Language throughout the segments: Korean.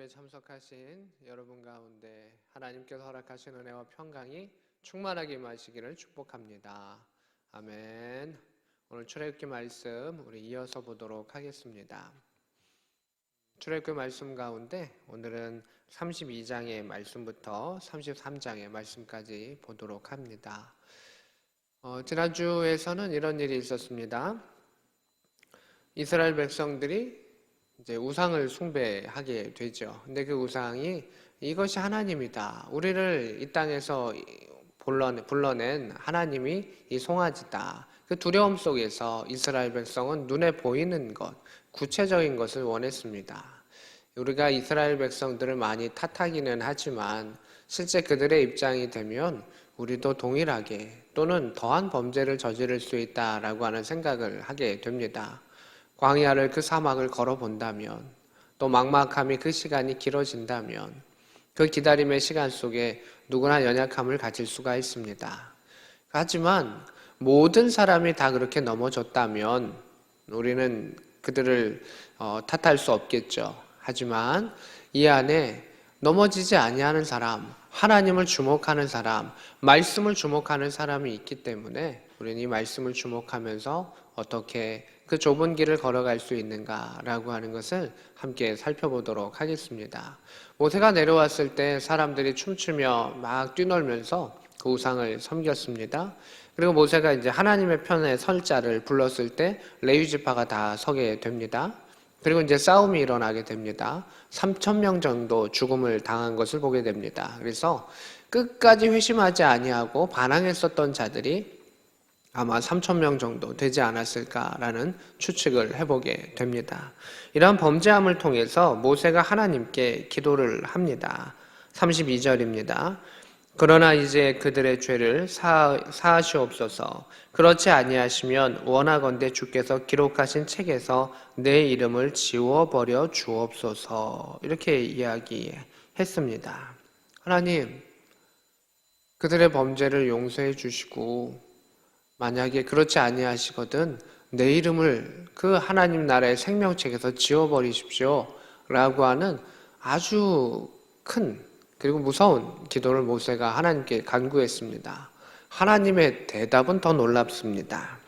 참석하신 여러분 가운데 하나님께서 허락하신 은혜와 평강이 충만하게 임하시기를 축복합니다. 아멘. 오늘 출애굽기 말씀 우리 이어서 보도록 하겠습니다. 출애굽기 말씀 가운데 오늘은 32장의 말씀부터 33장의 말씀까지 보도록 합니다. 지난주에서는 이런 일이 있었습니다. 이스라엘 백성들이 이제 우상을 숭배하게 되죠. 근데 그 우상이 이것이 하나님이다. 우리를 이 땅에서 불러낸 하나님이 이 송아지다. 그 두려움 속에서 이스라엘 백성은 눈에 보이는 것, 구체적인 것을 원했습니다. 우리가 이스라엘 백성들을 많이 탓하기는 하지만 실제 그들의 입장이 되면 우리도 동일하게 또는 더한 범죄를 저지를 수 있다라고 하는 생각을 하게 됩니다. 광야를 그 사막을 걸어본다면 또 막막함이 그 시간이 길어진다면 그 기다림의 시간 속에 누구나 연약함을 가질 수가 있습니다. 하지만 모든 사람이 다 그렇게 넘어졌다면 우리는 그들을 탓할 수 없겠죠. 하지만 이 안에 넘어지지 아니하는 사람, 하나님을 주목하는 사람, 말씀을 주목하는 사람이 있기 때문에 우리는 이 말씀을 주목하면서 어떻게 그 좁은 길을 걸어갈 수 있는가라고 하는 것을 함께 살펴보도록 하겠습니다. 모세가 내려왔을 때 사람들이 춤추며 막 뛰놀면서 그 우상을 섬겼습니다. 그리고 모세가 이제 하나님의 편에 설 자를 불렀을 때 레위 지파가 다 서게 됩니다. 그리고 이제 싸움이 일어나게 됩니다. 3,000명 정도 죽음을 당한 것을 보게 됩니다. 그래서 끝까지 회심하지 아니하고 반항했었던 자들이 아마 3,000명 정도 되지 않았을까라는 추측을 해보게 됩니다. 이러한 범죄함을 통해서 모세가 하나님께 기도를 합니다. 32절입니다. 그러나 이제 그들의 죄를 사하시옵소서. 그렇지 아니하시면 원하건대 주께서 기록하신 책에서 내 이름을 지워버려 주옵소서. 이렇게 이야기했습니다. 하나님, 그들의 범죄를 용서해 주시고 만약에 그렇지 아니하시거든 내 이름을 그 하나님 나라의 생명책에서 지워버리십시오 라고 하는 아주 큰 그리고 무서운 기도를 모세가 하나님께 간구했습니다. 하나님의 대답은 더 놀랍습니다.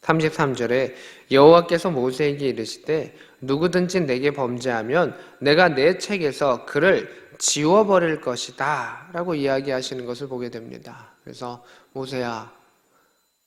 33절에 여호와께서 모세에게 이르시되 누구든지 내게 범죄하면 내가 내 책에서 그를 지워버릴 것이다 라고 이야기하시는 것을 보게 됩니다. 그래서 모세야,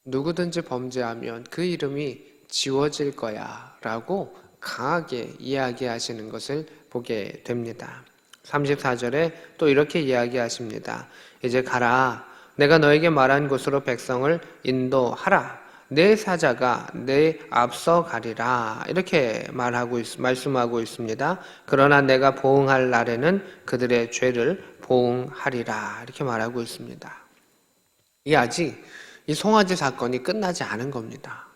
누구든지 범죄하면 그 이름이 지워질 거야 라고 강하게 이야기하시는 것을 보게 됩니다. 34절에 또 이렇게 이야기하십니다. 이제 가라. 내가 너에게 말한 곳으로 백성을 인도하라. 내 사자가 내 앞서 가리라. 이렇게 말씀하고 있습니다. 그러나 내가 보응할 날에는 그들의 죄를 보응하리라. 이렇게 말하고 있습니다. 이 아직 이 송아지 사건이 끝나지 않은 겁니다.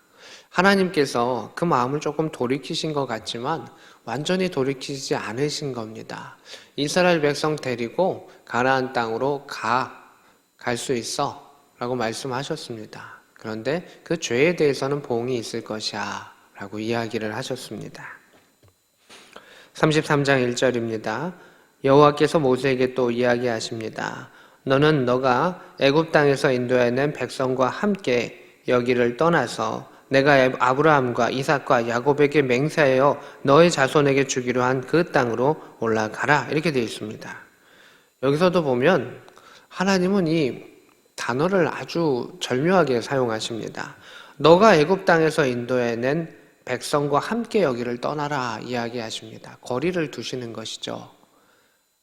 하나님께서 그 마음을 조금 돌이키신 것 같지만 완전히 돌이키지 않으신 겁니다. 이스라엘 백성 데리고 가나안 땅으로 갈 수 있어 라고 말씀하셨습니다. 그런데 그 죄에 대해서는 보응이 있을 것이야 라고 이야기를 하셨습니다. 33장 1절입니다. 여호와께서 모세에게 또 이야기하십니다. 너는 너가 애굽 땅에서 인도해낸 백성과 함께 여기를 떠나서 내가 아브라함과 이삭과 야곱에게 맹세하여 너의 자손에게 주기로 한 그 땅으로 올라가라. 이렇게 되어 있습니다. 여기서도 보면 하나님은 이 단어를 아주 절묘하게 사용하십니다. 너가 애굽 땅에서 인도해낸 백성과 함께 여기를 떠나라 이야기하십니다. 거리를 두시는 것이죠.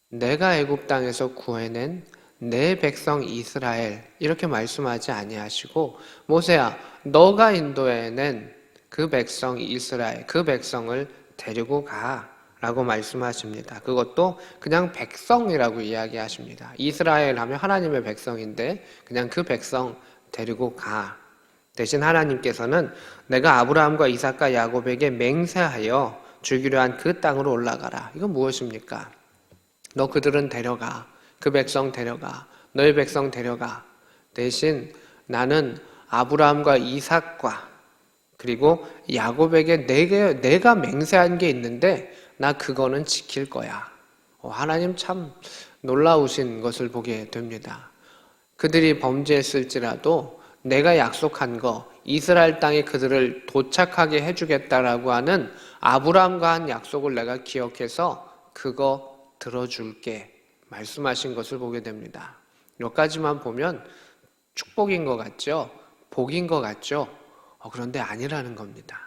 내가 애굽 땅에서 구해낸 내 백성 이스라엘 이렇게 말씀하지 아니하시고 모세야 너가 인도해낸 그 백성 이스라엘 그 백성을 데리고 가라고 말씀하십니다. 그것도 그냥 백성이라고 이야기하십니다. 이스라엘 하면 하나님의 백성인데 그냥 그 백성 데리고 가. 대신 하나님께서는 내가 아브라함과 이삭과 야곱에게 맹세하여 주기로 한 그 땅으로 올라가라. 이건 무엇입니까? 너 그들은 데려가. 그 백성 데려가. 너의 백성 데려가. 대신 나는 아브라함과 이삭과 그리고 야곱에게 내가 맹세한 게 있는데 나 그거는 지킬 거야. 하나님 참 놀라우신 것을 보게 됩니다. 그들이 범죄했을지라도 내가 약속한 거, 이스라엘 땅에 그들을 도착하게 해주겠다라고 하는 아브라함과 한 약속을 내가 기억해서 그거 들어줄게 말씀하신 것을 보게 됩니다. 여기까지만 보면 축복인 것 같죠? 복인 것 같죠? 그런데 아니라는 겁니다.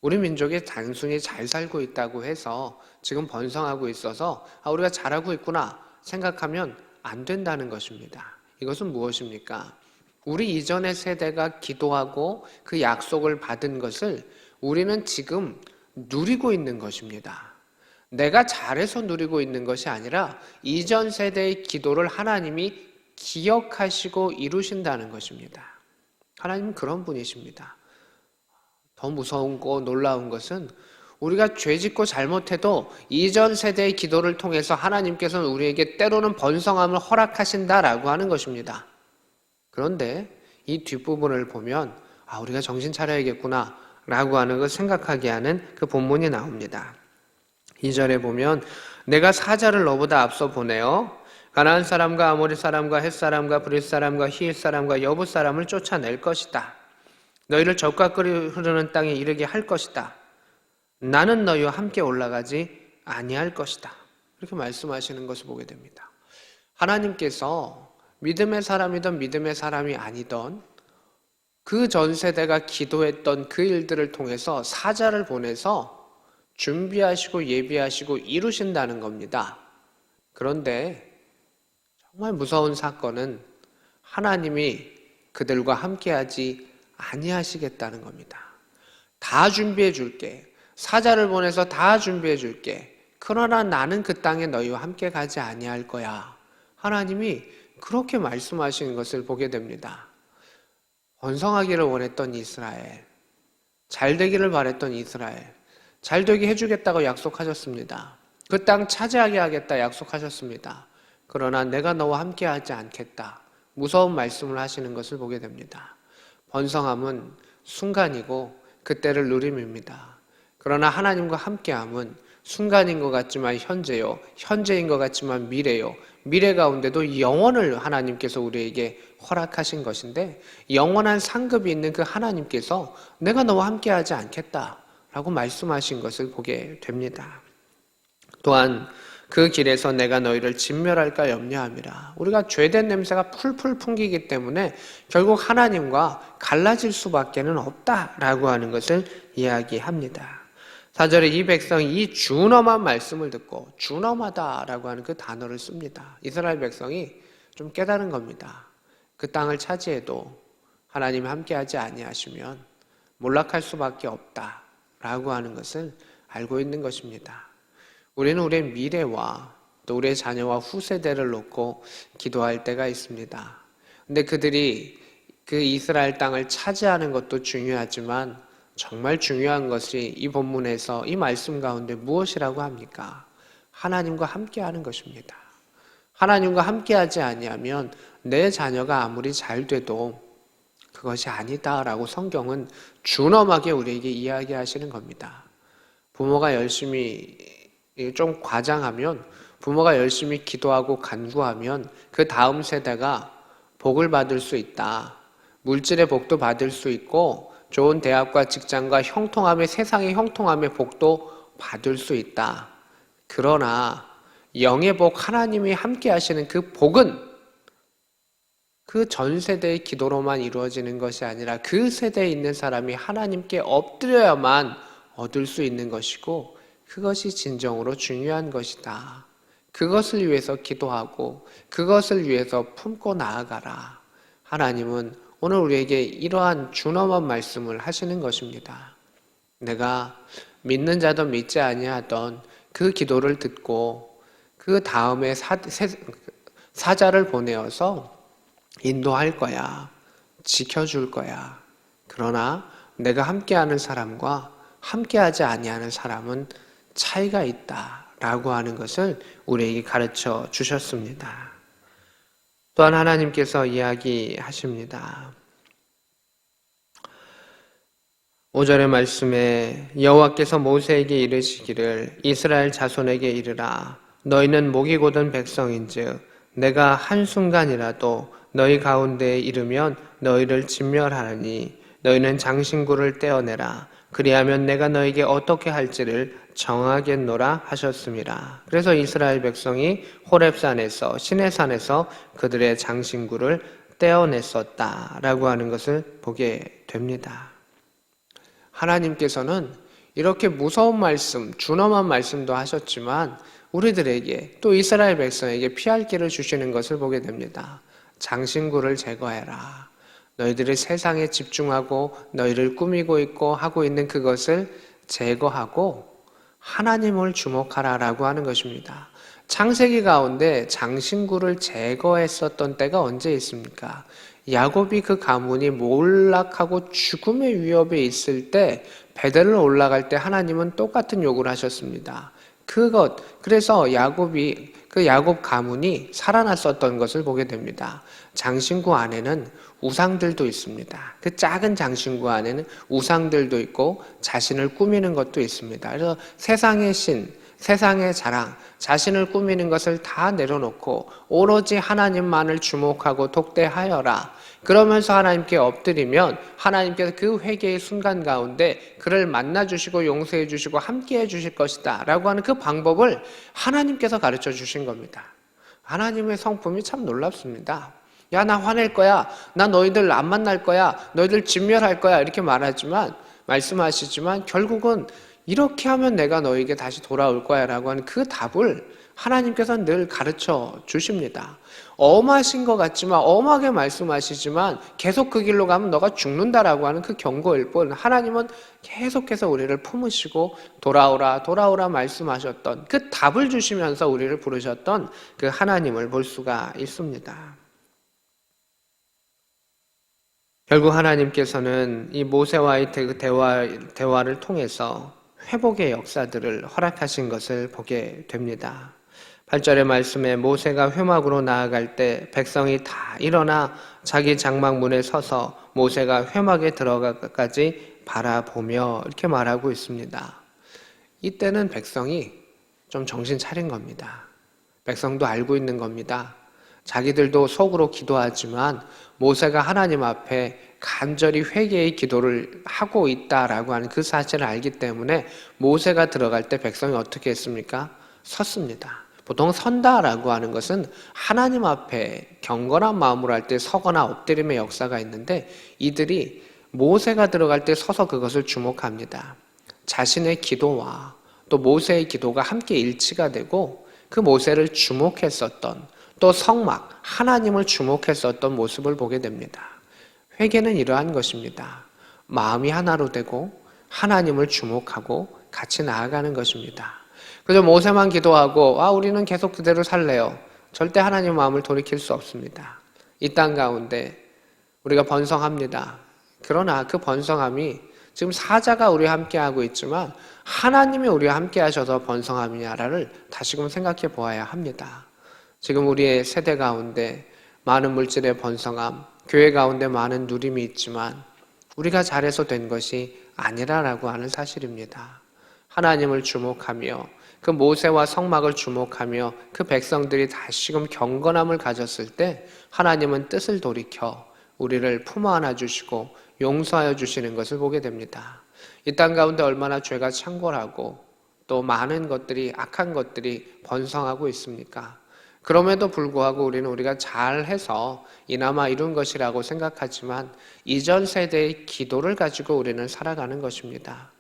우리 민족이 단순히 잘 살고 있다고 해서 지금 번성하고 있어서 우리가 잘하고 있구나 생각하면 안 된다는 것입니다. 이것은 무엇입니까? 우리 이전의 세대가 기도하고 그 약속을 받은 것을 우리는 지금 누리고 있는 것입니다. 내가 잘해서 누리고 있는 것이 아니라 이전 세대의 기도를 하나님이 기억하시고 이루신다는 것입니다. 하나님은 그런 분이십니다. 더 무서운 거 놀라운 것은 우리가 죄짓고 잘못해도 이전 세대의 기도를 통해서 하나님께서는 우리에게 때로는 번성함을 허락하신다라고 하는 것입니다. 그런데 이 뒷부분을 보면 우리가 정신 차려야겠구나 라고 하는 걸 생각하게 하는 그 본문이 나옵니다. 2절에 보면 내가 사자를 너보다 앞서 보내어 가나안 사람과 아모리 사람과 헷 사람과 브릿 사람과 히윗 사람과 여부 사람을 쫓아낼 것이다. 너희를 젖과 꿀이 흐르는 땅에 이르게 할 것이다. 나는 너희와 함께 올라가지 아니할 것이다. 이렇게 말씀하시는 것을 보게 됩니다. 하나님께서 믿음의 사람이든 믿음의 사람이 아니던 그 전 세대가 기도했던 그 일들을 통해서 사자를 보내서 준비하시고 예비하시고 이루신다는 겁니다. 그런데 정말 무서운 사건은 하나님이 그들과 함께하지 아니하시겠다는 겁니다. 다 준비해 줄게. 사자를 보내서 다 준비해 줄게. 그러나 나는 그 땅에 너희와 함께 가지 아니할 거야. 하나님이 그렇게 말씀하시는 것을 보게 됩니다. 번성하기를 원했던 이스라엘, 잘 되기를 바랬던 이스라엘, 잘 되게 해주겠다고 약속하셨습니다. 그 땅 차지하게 하겠다 약속하셨습니다. 그러나 내가 너와 함께 하지 않겠다. 무서운 말씀을 하시는 것을 보게 됩니다. 번성함은 순간이고 그때를 누림입니다. 그러나 하나님과 함께함은 순간인 것 같지만 현재요, 현재인 것 같지만 미래요, 미래 가운데도 영원을 하나님께서 우리에게 허락하신 것인데 영원한 상급이 있는 그 하나님께서 내가 너와 함께하지 않겠다라고 말씀하신 것을 보게 됩니다. 또한 그 길에서 내가 너희를 진멸할까 염려함이라. 우리가 죄된 냄새가 풀풀 풍기기 때문에 결국 하나님과 갈라질 수밖에는 없다라고 하는 것을 이야기합니다. 4절에 이 백성이 이 준엄한 말씀을 듣고 준엄하다라고 하는 그 단어를 씁니다. 이스라엘 백성이 좀 깨달은 겁니다. 그 땅을 차지해도 하나님이 함께하지 아니하시면 몰락할 수밖에 없다라고 하는 것을 알고 있는 것입니다. 우리는 우리의 미래와 또 우리의 자녀와 후세대를 놓고 기도할 때가 있습니다. 근데 그들이 그 이스라엘 땅을 차지하는 것도 중요하지만 정말 중요한 것이 이 본문에서 이 말씀 가운데 무엇이라고 합니까? 하나님과 함께하는 것입니다. 하나님과 함께하지 아니하면 내 자녀가 아무리 잘 돼도 그것이 아니다라고 성경은 준엄하게 우리에게 이야기하시는 겁니다. 부모가 열심히 좀 과장하면 부모가 열심히 기도하고 간구하면 그 다음 세대가 복을 받을 수 있다. 물질의 복도 받을 수 있고 좋은 대학과 직장과 형통함의 세상의 형통함의 복도 받을 수 있다. 그러나 영의 복 하나님이 함께 하시는 그 복은 그 전 세대의 기도로만 이루어지는 것이 아니라 그 세대에 있는 사람이 하나님께 엎드려야만 얻을 수 있는 것이고 그것이 진정으로 중요한 것이다. 그것을 위해서 기도하고 그것을 위해서 품고 나아가라. 하나님은 오늘 우리에게 이러한 준엄한 말씀을 하시는 것입니다. 내가 믿는 자도 믿지 아니하던 그 기도를 듣고 그 다음에 사자를 보내어서 인도할 거야. 지켜줄 거야. 그러나 내가 함께하는 사람과 함께하지 아니하는 사람은 차이가 있다라고 하는 것을 우리에게 가르쳐 주셨습니다. 또한 하나님께서 이야기하십니다. 5절의 말씀에 여호와께서 모세에게 이르시기를 이스라엘 자손에게 이르라 너희는 목이 곧은 백성인즉 내가 한순간이라도 너희 가운데에 이르면 너희를 진멸하느니 너희는 장신구를 떼어내라. 그리하면 내가 너에게 어떻게 할지를 정하겠노라 하셨습니다. 그래서 이스라엘 백성이 호렙산에서 시내산에서 그들의 장신구를 떼어냈었다라고 하는 것을 보게 됩니다. 하나님께서는 이렇게 무서운 말씀, 준엄한 말씀도 하셨지만 우리들에게 또 이스라엘 백성에게 피할 길을 주시는 것을 보게 됩니다. 장신구를 제거해라. 너희들이 세상에 집중하고 너희를 꾸미고 있고 하고 있는 그것을 제거하고 하나님을 주목하라라고 하는 것입니다. 창세기 가운데 장신구를 제거했었던 때가 언제 있습니까? 야곱이 그 가문이 몰락하고 죽음의 위협에 있을 때 베델을 올라갈 때 하나님은 똑같은 요구를 하셨습니다. 그래서 그 야곱 가문이 살아났었던 것을 보게 됩니다. 장신구 안에는 우상들도 있습니다. 그 작은 장신구 안에는 우상들도 있고 자신을 꾸미는 것도 있습니다. 그래서 세상의 신, 세상의 자랑, 자신을 꾸미는 것을 다 내려놓고 오로지 하나님만을 주목하고 독대하여라. 그러면서 하나님께 엎드리면 하나님께서 그 회개의 순간 가운데 그를 만나주시고 용서해 주시고 함께해 주실 것이다 라고 하는 그 방법을 하나님께서 가르쳐 주신 겁니다. 하나님의 성품이 참 놀랍습니다. 야, 나 화낼 거야. 나 너희들 안 만날 거야. 너희들 진멸할 거야. 이렇게 말씀하시지만 결국은 이렇게 하면 내가 너에게 다시 돌아올 거야 라고 하는 그 답을 하나님께서 늘 가르쳐 주십니다. 엄하신 것 같지만, 엄하게 말씀하시지만 계속 그 길로 가면 너가 죽는다라고 하는 그 경고일 뿐 하나님은 계속해서 우리를 품으시고 돌아오라 말씀하셨던 그 답을 주시면서 우리를 부르셨던 그 하나님을 볼 수가 있습니다. 결국 하나님께서는 이 모세와의 대화를 통해서 회복의 역사들을 허락하신 것을 보게 됩니다. 8절의 말씀에 모세가 회막으로 나아갈 때 백성이 다 일어나 자기 장막문에 서서 모세가 회막에 들어가까지 바라보며 이렇게 말하고 있습니다. 이때는 백성이 좀 정신 차린 겁니다. 백성도 알고 있는 겁니다. 자기들도 속으로 기도하지만 모세가 하나님 앞에 간절히 회개의 기도를 하고 있다라고 하는 그 사실을 알기 때문에 모세가 들어갈 때 백성이 어떻게 했습니까? 섰습니다. 보통 선다라고 하는 것은 하나님 앞에 경건한 마음으로 할 때 서거나 엎드림의 역사가 있는데 이들이 모세가 들어갈 때 서서 그것을 주목합니다. 자신의 기도와 또 모세의 기도가 함께 일치가 되고 그 모세를 주목했었던 또 성막, 하나님을 주목했었던 모습을 보게 됩니다. 회개는 이러한 것입니다. 마음이 하나로 되고 하나님을 주목하고 같이 나아가는 것입니다. 그저 모세만 기도하고 우리는 계속 그대로 살래요. 절대 하나님 마음을 돌이킬 수 없습니다. 이 땅 가운데 우리가 번성합니다. 그러나 그 번성함이 지금 사자가 우리와 함께하고 있지만 하나님이 우리와 함께 하셔서 번성함이냐를 다시금 생각해 보아야 합니다. 지금 우리의 세대 가운데 많은 물질의 번성함, 교회 가운데 많은 누림이 있지만 우리가 잘해서 된 것이 아니라라고 하는 사실입니다. 하나님을 주목하며 그 모세와 성막을 주목하며 그 백성들이 다시금 경건함을 가졌을 때 하나님은 뜻을 돌이켜 우리를 품어 안아 주시고 용서하여 주시는 것을 보게 됩니다. 이 땅 가운데 얼마나 죄가 창궐하고 또 많은 것들이 악한 것들이 번성하고 있습니까? 그럼에도 불구하고 우리가 잘해서 이나마 이룬 것이라고 생각하지만 이전 세대의 기도를 가지고 우리는 살아가는 것입니다.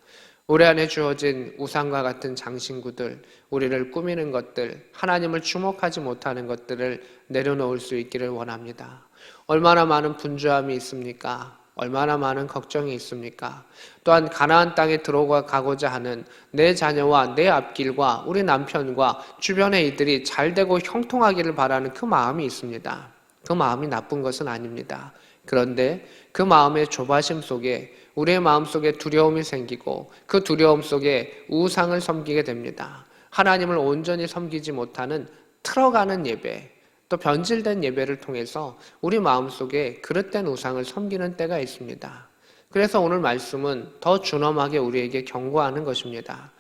우리 안에 주어진 우상과 같은 장신구들, 우리를 꾸미는 것들, 하나님을 주목하지 못하는 것들을 내려놓을 수 있기를 원합니다. 얼마나 많은 분주함이 있습니까? 얼마나 많은 걱정이 있습니까? 또한 가나안 땅에 들어가고자 하는 내 자녀와 내 앞길과 우리 남편과 주변의 이들이 잘되고 형통하기를 바라는 그 마음이 있습니다. 그 마음이 나쁜 것은 아닙니다. 그런데 그 마음의 조바심 속에 우리의 마음속에 두려움이 생기고 그 두려움 속에 우상을 섬기게 됩니다. 하나님을 온전히 섬기지 못하는 틀어가는 예배, 또 변질된 예배를 통해서 우리 마음속에 그릇된 우상을 섬기는 때가 있습니다. 그래서 오늘 말씀은 더 준엄하게 우리에게 경고하는 것입니다.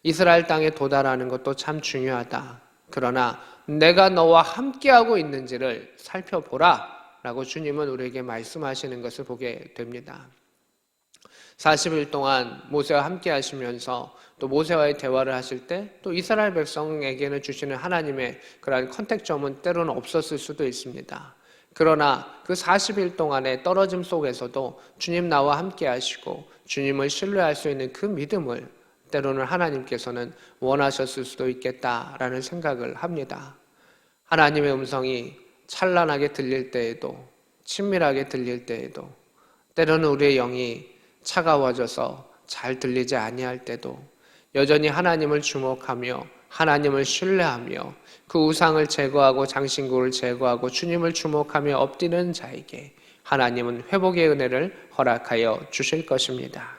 이스라엘 땅에 도달하는 것도 참 중요하다. 그러나 내가 너와 함께하고 있는지를 살펴보라 라고 주님은 우리에게 말씀하시는 것을 보게 됩니다. 40일 동안 모세와 함께 하시면서 또 모세와의 대화를 하실 때 또 이스라엘 백성에게는 주시는 하나님의 그러한 컨택점은 때로는 없었을 수도 있습니다. 그러나 그 40일 동안의 떨어짐 속에서도 주님 나와 함께 하시고 주님을 신뢰할 수 있는 그 믿음을 때로는 하나님께서는 원하셨을 수도 있겠다라는 생각을 합니다. 하나님의 음성이 찬란하게 들릴 때에도 친밀하게 들릴 때에도 때로는 우리의 영이 차가워져서 잘 들리지 아니할 때도 여전히 하나님을 주목하며 하나님을 신뢰하며 그 우상을 제거하고 장신구를 제거하고 주님을 주목하며 엎드리는 자에게 하나님은 회복의 은혜를 허락하여 주실 것입니다.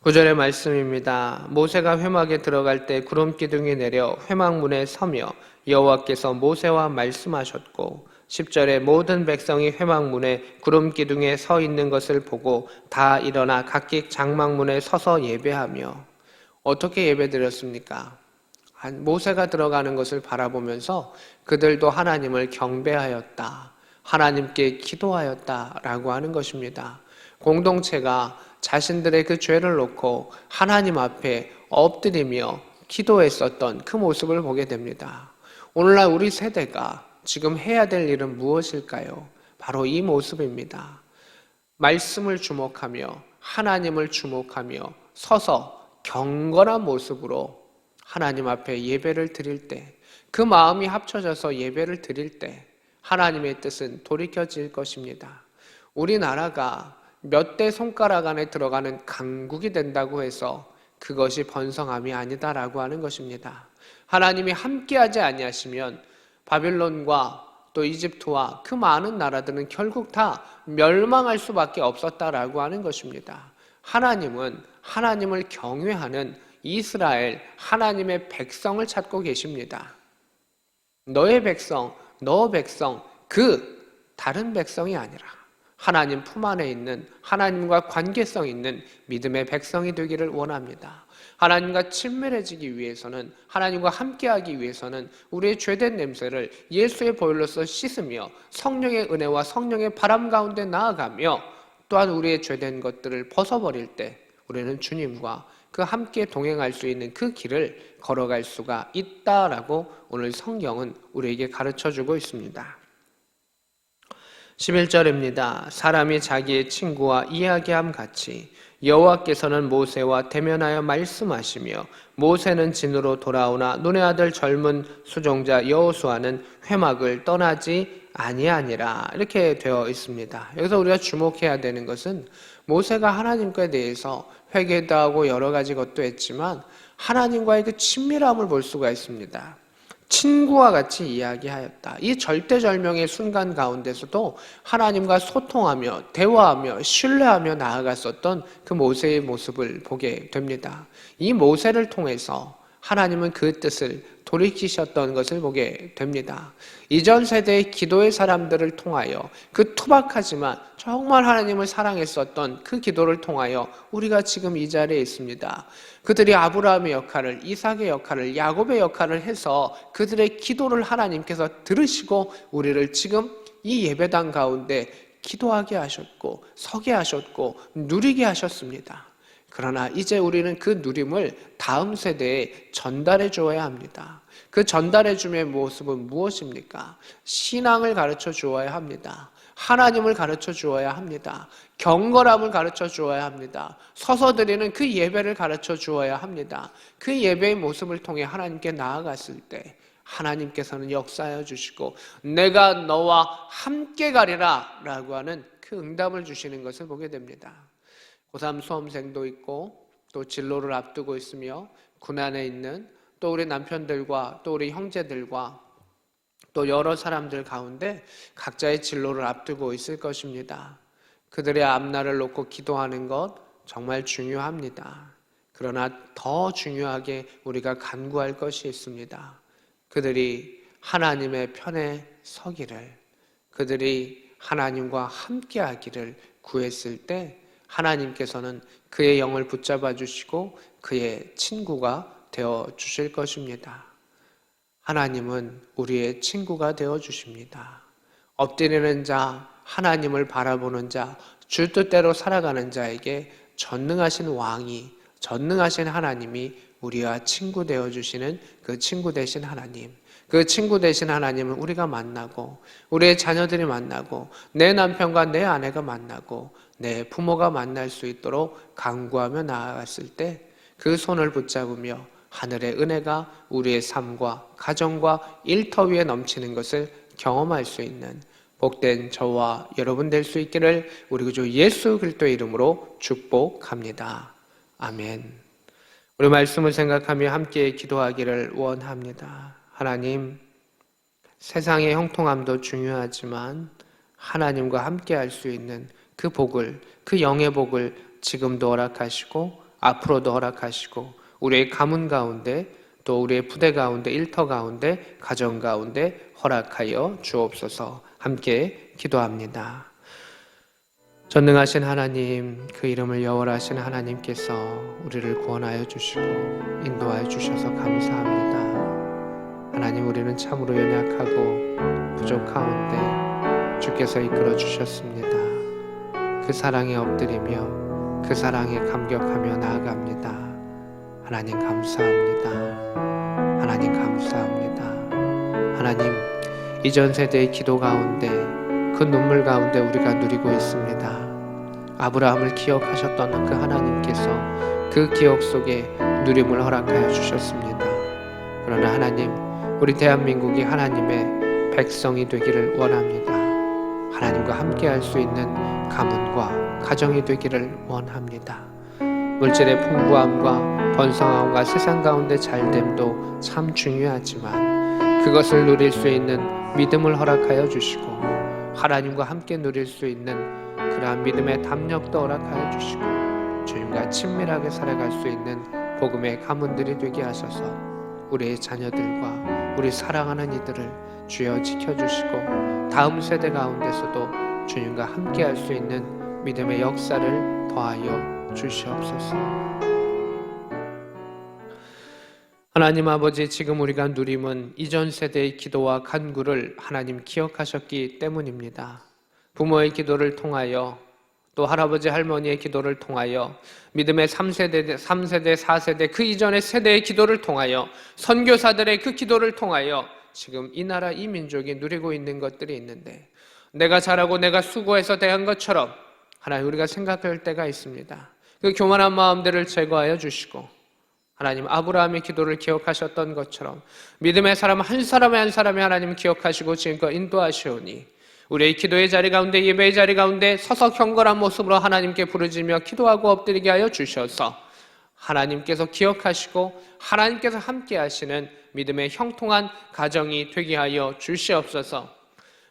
9절의 말씀입니다. 모세가 회막에 들어갈 때 구름 기둥이 내려 회막문에 서며 여호와께서 모세와 말씀하셨고 10절에 모든 백성이 회막문에 구름 기둥에 서 있는 것을 보고 다 일어나 각기 장막문에 서서 예배하며 어떻게 예배드렸습니까? 모세가 들어가는 것을 바라보면서 그들도 하나님을 경배하였다. 하나님께 기도하였다라고 하는 것입니다. 공동체가 자신들의 그 죄를 놓고 하나님 앞에 엎드리며 기도했었던 그 모습을 보게 됩니다. 오늘날 우리 세대가 지금 해야 될 일은 무엇일까요? 바로 이 모습입니다. 말씀을 주목하며 하나님을 주목하며 서서 경건한 모습으로 하나님 앞에 예배를 드릴 때, 그 마음이 합쳐져서 예배를 드릴 때 하나님의 뜻은 돌이켜질 것입니다. 우리나라가 몇 대 손가락 안에 들어가는 강국이 된다고 해서 그것이 번성함이 아니다라고 하는 것입니다. 하나님이 함께하지 아니하시면 바빌론과 또 이집트와 그 많은 나라들은 결국 다 멸망할 수밖에 없었다라고 하는 것입니다. 하나님은 하나님을 경외하는 이스라엘 하나님의 백성을 찾고 계십니다. 너의 백성, 너 백성, 그 다른 백성이 아니라 하나님 품 안에 있는 하나님과 관계성 있는 믿음의 백성이 되기를 원합니다. 하나님과 친밀해지기 위해서는 하나님과 함께하기 위해서는 우리의 죄된 냄새를 예수의 보혈로서 씻으며 성령의 은혜와 성령의 바람 가운데 나아가며 또한 우리의 죄된 것들을 벗어버릴 때 우리는 주님과 그 함께 동행할 수 있는 그 길을 걸어갈 수가 있다라고 오늘 성경은 우리에게 가르쳐주고 있습니다. 11절입니다. 사람이 자기의 친구와 이야기함 같이 여호와께서는 모세와 대면하여 말씀하시며 모세는 진으로 돌아오나 눈의 아들 젊은 수종자 여호수아는 회막을 떠나지 아니하니라 이렇게 되어 있습니다. 여기서 우리가 주목해야 되는 것은 모세가 하나님께 대해서 회개도 하고 여러 가지 것도 했지만 하나님과의 그 친밀함을 볼 수가 있습니다. 친구와 같이 이야기하였다. 이 절대절명의 순간 가운데서도 하나님과 소통하며 대화하며 신뢰하며 나아갔었던 그 모세의 모습을 보게 됩니다. 이 모세를 통해서 하나님은 그 뜻을 돌이키셨던 것을 보게 됩니다. 이전 세대의 기도의 사람들을 통하여 그 투박하지만 정말 하나님을 사랑했었던 그 기도를 통하여 우리가 지금 이 자리에 있습니다. 그들이 아브라함의 역할을, 이삭의 역할을, 야곱의 역할을 해서 그들의 기도를 하나님께서 들으시고 우리를 지금 이 예배당 가운데 기도하게 하셨고 서게 하셨고 누리게 하셨습니다. 그러나 이제 우리는 그 누림을 다음 세대에 전달해 주어야 합니다. 그 전달해 줌의 모습은 무엇입니까? 신앙을 가르쳐 주어야 합니다. 하나님을 가르쳐 주어야 합니다. 경건함을 가르쳐 주어야 합니다. 서서 드리는 그 예배를 가르쳐 주어야 합니다. 그 예배의 모습을 통해 하나님께 나아갔을 때 하나님께서는 역사하여 주시고 내가 너와 함께 가리라 라고 하는 그 응답을 주시는 것을 보게 됩니다. 고3 수험생도 있고 또 진로를 앞두고 있으며 군안에 있는 또 우리 남편들과 또 우리 형제들과 또 여러 사람들 가운데 각자의 진로를 앞두고 있을 것입니다. 그들의 앞날을 놓고 기도하는 것 정말 중요합니다. 그러나 더 중요하게 우리가 간구할 것이 있습니다. 그들이 하나님의 편에 서기를, 그들이 하나님과 함께하기를 구했을 때 하나님께서는 그의 영을 붙잡아 주시고 그의 친구가 되어 주실 것입니다. 하나님은 우리의 친구가 되어 주십니다. 엎드리는 자, 하나님을 바라보는 자, 주 뜻대로 살아가는 자에게 전능하신 왕이, 전능하신 하나님이 우리와 친구 되어 주시는 그 친구 되신 하나님, 그 친구 되신 하나님을 우리가 만나고, 우리의 자녀들이 만나고, 내 남편과 내 아내가 만나고, 내 부모가 만날 수 있도록 간구하며 나아갔을 때 그 손을 붙잡으며 하늘의 은혜가 우리의 삶과 가정과 일터 위에 넘치는 것을 경험할 수 있는 복된 저와 여러분 될 수 있기를 우리 구주 예수 그리스도의 이름으로 축복합니다. 아멘. 우리 말씀을 생각하며 함께 기도하기를 원합니다. 하나님, 세상의 형통함도 중요하지만 하나님과 함께 할 수 있는 그 복을, 그 영의 복을 지금도 허락하시고 앞으로도 허락하시고 우리의 가문 가운데 또 우리의 부대 가운데 일터 가운데 가정 가운데 허락하여 주옵소서. 함께 기도합니다. 전능하신 하나님, 그 이름을 여호와하신 하나님께서 우리를 구원하여 주시고 인도하여 주셔서 감사합니다. 하나님, 우리는 참으로 연약하고 부족하온데 주께서 이끌어 주셨습니다. 그 사랑에 엎드리며 그 사랑에 감격하며 나아갑니다. 하나님 감사합니다. 하나님 감사합니다. 하나님, 이전 세대의 기도 가운데 그 눈물 가운데 우리가 누리고 있습니다. 아브라함을 기억하셨던 그 하나님께서 그 기억 속에 누림을 허락하여 주셨습니다. 그러나 하나님, 우리 대한민국이 하나님의 백성이 되기를 원합니다. 하나님과 함께 할 수 있는 가문과 가정이 되기를 원합니다. 물질의 풍부함과 번성함과 세상 가운데 잘됨도 참 중요하지만 그것을 누릴 수 있는 믿음을 허락하여 주시고 하나님과 함께 누릴 수 있는 그러한 믿음의 담력도 허락하여 주시고 주님과 친밀하게 살아갈 수 있는 복음의 가문들이 되게 하셔서 우리의 자녀들과 우리 사랑하는 이들을 주여 지켜주시고 다음 세대 가운데서도 주님과 함께 할 수 있는 믿음의 역사를 더하여 주시옵소서. 하나님 아버지, 지금 우리가 누림은 이전 세대의 기도와 간구를 하나님 기억하셨기 때문입니다. 부모의 기도를 통하여 또 할아버지 할머니의 기도를 통하여 믿음의 3세대, 4세대 그 이전의 세대의 기도를 통하여 선교사들의 그 기도를 통하여 지금 이 나라 이 민족이 누리고 있는 것들이 있는데 내가 잘하고 내가 수고해서 대한 것처럼 하나님 우리가 생각할 때가 있습니다. 그 교만한 마음들을 제거하여 주시고 하나님 아브라함의 기도를 기억하셨던 것처럼 믿음의 사람 한 사람의 한 사람이 하나님 기억하시고 지금껏 인도하시오니 우리의 기도의 자리 가운데 예배의 자리 가운데 서서 경건한 모습으로 하나님께 부르짖으며 기도하고 엎드리게 하여 주셔서 하나님께서 기억하시고 하나님께서 함께 하시는 믿음의 형통한 가정이 되게 하여 주시옵소서.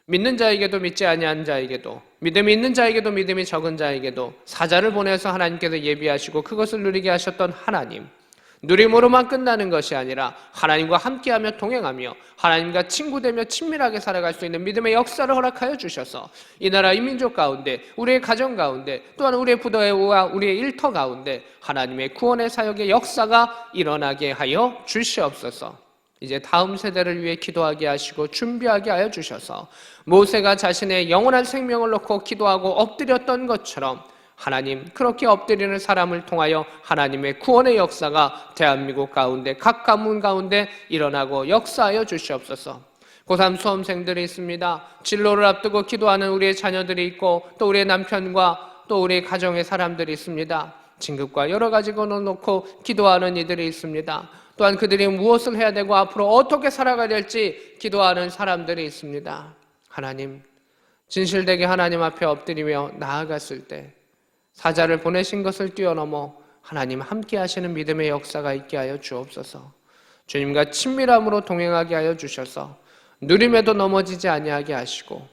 믿는 자에게도 믿지 아니하는 자에게도 믿음이 있는 자에게도 믿음이 적은 자에게도 사자를 보내서 하나님께서 예비하시고 그것을 누리게 하셨던 하나님, 누림으로만 끝나는 것이 아니라 하나님과 함께하며 동행하며 하나님과 친구되며 친밀하게 살아갈 수 있는 믿음의 역사를 허락하여 주셔서 이 나라 이 민족 가운데 우리의 가정 가운데 또한 우리의 부대와 우리의 일터 가운데 하나님의 구원의 사역의 역사가 일어나게 하여 주시옵소서. 이제 다음 세대를 위해 기도하게 하시고 준비하게 하여 주셔서 모세가 자신의 영원한 생명을 놓고 기도하고 엎드렸던 것처럼 하나님 그렇게 엎드리는 사람을 통하여 하나님의 구원의 역사가 대한민국 가운데 각 가문 가운데 일어나고 역사하여 주시옵소서. 고3 수험생들이 있습니다. 진로를 앞두고 기도하는 우리의 자녀들이 있고 또 우리의 남편과 또 우리의 가정의 사람들이 있습니다. 진급과 여러 가지 것을 놓고 기도하는 이들이 있습니다. 또한 그들이 무엇을 해야 되고 앞으로 어떻게 살아가야 될지 기도하는 사람들이 있습니다. 하나님, 진실되게 하나님 앞에 엎드리며 나아갔을 때 사자를 보내신 것을 뛰어넘어 하나님 함께 하시는 믿음의 역사가 있게 하여 주옵소서. 주님과 친밀함으로 동행하게 하여 주셔서 누림에도 넘어지지 아니하게 하시고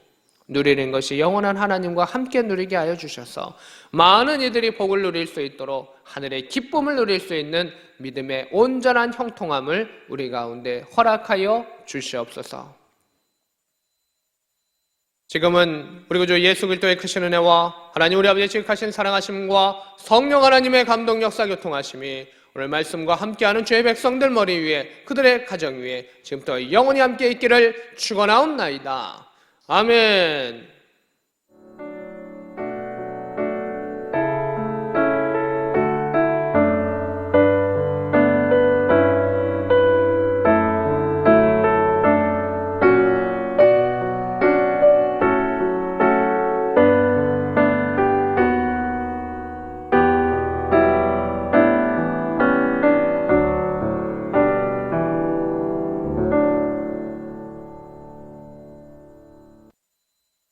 누리는 것이 영원한 하나님과 함께 누리게 하여 주셔서 많은 이들이 복을 누릴 수 있도록 하늘의 기쁨을 누릴 수 있는 믿음의 온전한 형통함을 우리 가운데 허락하여 주시옵소서. 지금은 우리 구주 예수 그리스도의 크신 은혜와 하나님 우리 아버지의 지극하신 사랑하심과 성령 하나님의 감동 역사 교통하심이 오늘 말씀과 함께하는 주의 백성들 머리 위에 그들의 가정 위에 지금부터 영원히 함께 있기를 축원하옵나이다. 아멘.